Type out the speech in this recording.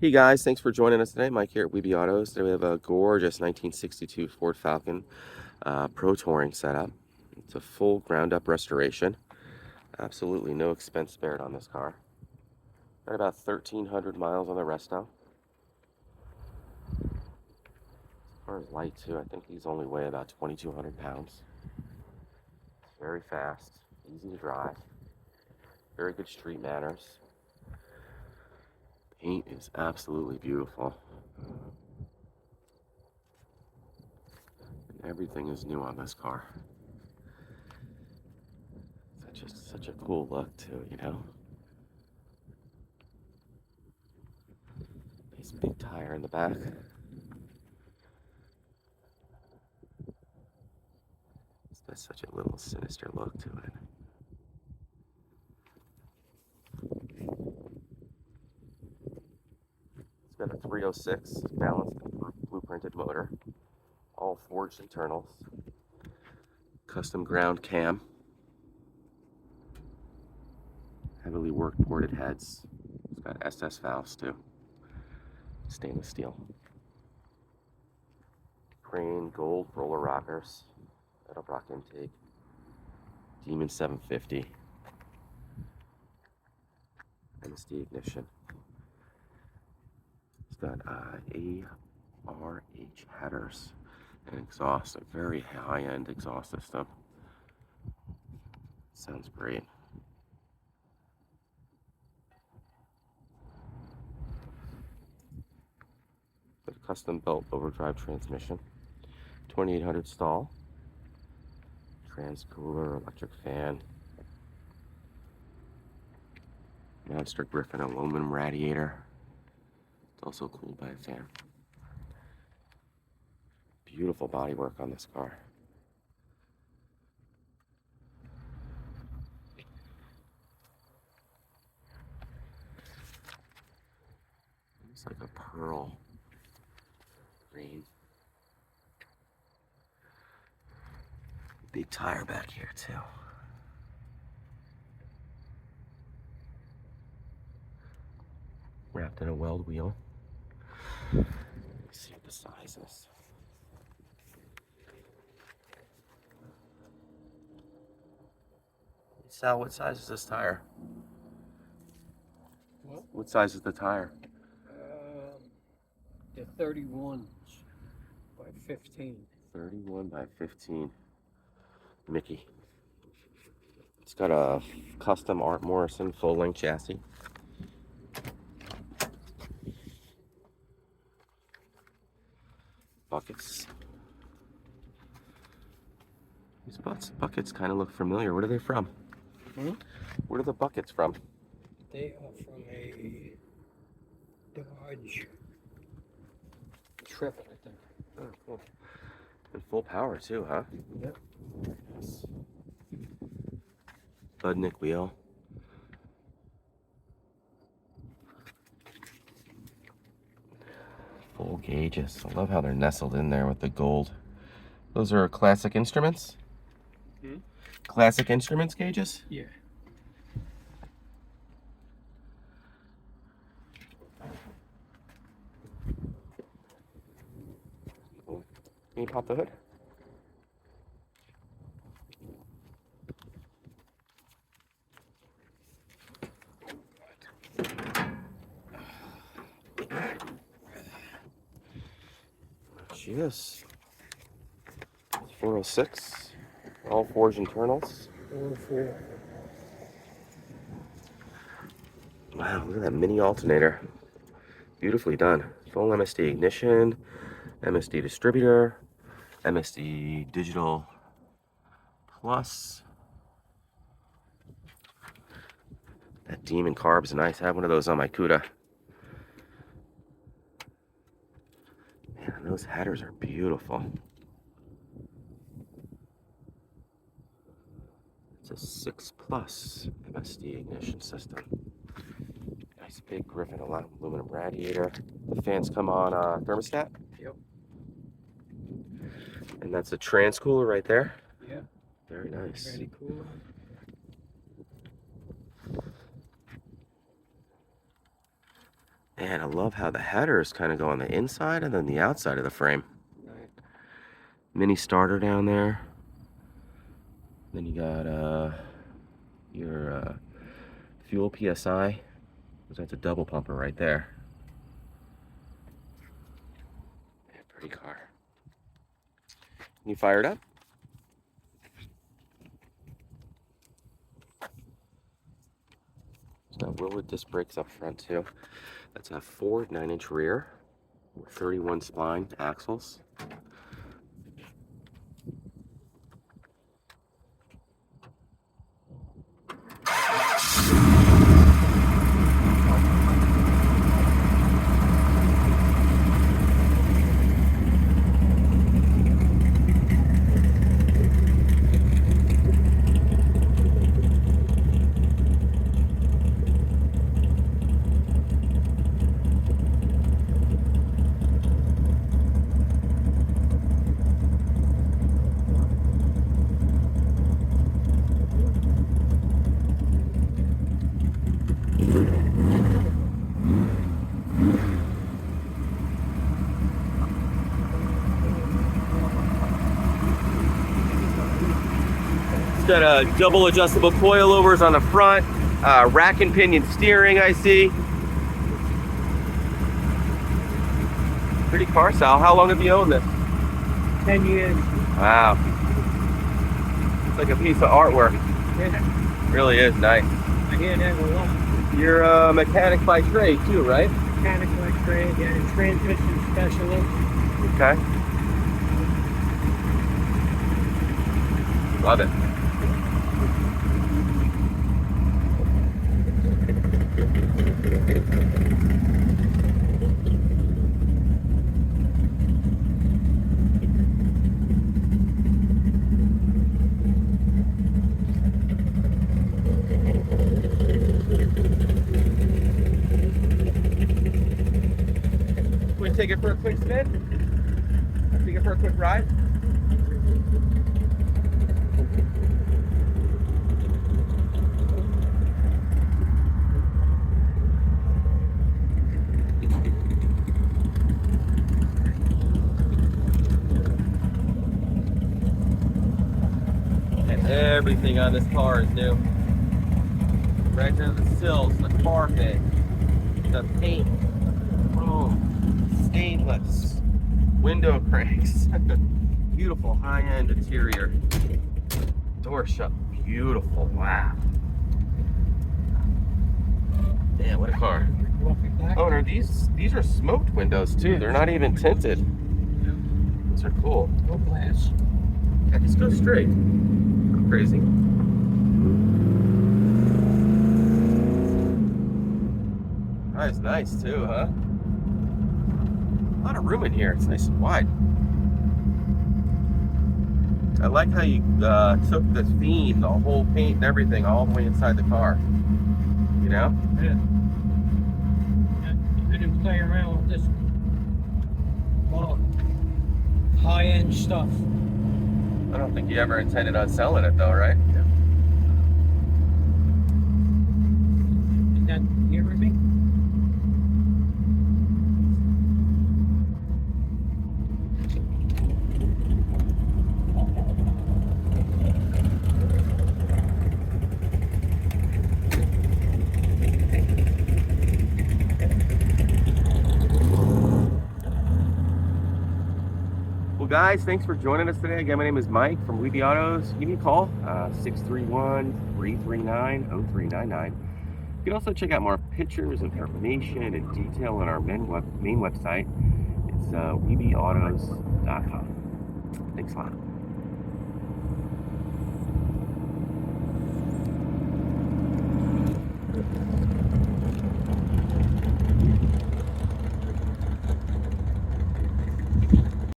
Hey guys, thanks for joining us today. Mike here at Weeby Autos. Today we have a gorgeous 1962 Ford Falcon Pro Touring setup. It's a full ground-up restoration. Absolutely no expense spared on this car. Got about 1,300 miles on the resto. As far as light too, I think these only weigh about 2,200 pounds. It's very fast, easy to drive, very good street manners. Paint is absolutely beautiful. And everything is new on this car. Such a cool look too, you know? Nice big tire in the back. It's got such a little sinister look to it. It's got a 306 balanced blueprinted motor, all forged internals, custom ground cam, heavily worked ported heads. It's got SS valves too, stainless steel. Crane gold roller rockers, Edelbrock Intake, Demon 750, MSD Ignition. It's got ARH headers and exhaust, a very high-end exhaust system. Sounds great. Got a custom belt overdrive transmission, 2800 stall, trans cooler, electric fan, monster Griffin aluminum radiator. It's also cooled by a fan. Beautiful bodywork on this car. It's like a pearl green. Big tire back here too. Wrapped in a weld wheel. Let's see what the size is. Sal, what size is this tire? What size is the tire? The 31 by 15. 31 by 15. Mickey. It's got a custom Art Morrison full-length chassis. Buckets. These buckets kind of look familiar. What are they from? Where are the buckets from? They are from a Dodge Trip, I think. Oh, cool. And full power too, huh? Yep. Yes. Budnick wheel. Full gauges. I love how they're nestled in there with the gold. Those are classic instruments? Classic instruments gauges? Yeah. Can you pop the hood? She is. 406. All forged internals. 404. Wow, look at that mini alternator. Beautifully done. Full MSD Ignition, MSD Distributor, MSD Digital Plus. That Demon Carb's nice. I have one of those on my Cuda. Man, those headers are beautiful. It's a 6 Plus MSD ignition system. Nice big Griffin aluminum radiator. The fans come on thermostat. Yep. And that's a trans cooler right there. Yeah. Very nice. Very cool. And I love how the headers kind of go on the inside and then the outside of the frame. Right. Mini starter down there. Then you got your fuel PSI. That's a double pumper right there. Yeah, pretty car. You fired up? It's got Wilwood disc brakes up front too. That's a Ford 9-inch rear with 31 spline axles. Got a double adjustable coilovers on the front, rack and pinion steering, I see. Pretty car, Sal. How long have you owned this? 10 years. Wow. It's like a piece of artwork. Yeah. Really is nice. I hear that a lot. You're a mechanic by trade too, right? Mechanic by trade, yeah, transmission specialist. Okay. Love it. We take it for a quick spin? Take it for a quick ride? And everything on this car is new. Right down to the sills, the carpet, the paint, chrome, stainless, window cranks. Beautiful high-end interior. Door shut, beautiful, wow. Damn, what a car. Oh, and these are smoked windows too. They're not even tinted. Those are cool. No glass. Yeah, just go straight. Go crazy. That's nice too, huh? A lot of room in here. It's nice and wide. I like how you took the theme, the whole paint and everything, all the way inside the car. You know? Yeah. I didn't play around with this. Well, high-end stuff. I don't think you ever intended on selling it though, right? Yeah. Is that hearing me? Well, guys, thanks for joining us today. Again, my name is Mike from Weeby Autos. Give me a call, 631-339-0399. You can also check out more pictures, information, and detail on our main website. It's weebyautos.com. Thanks a lot.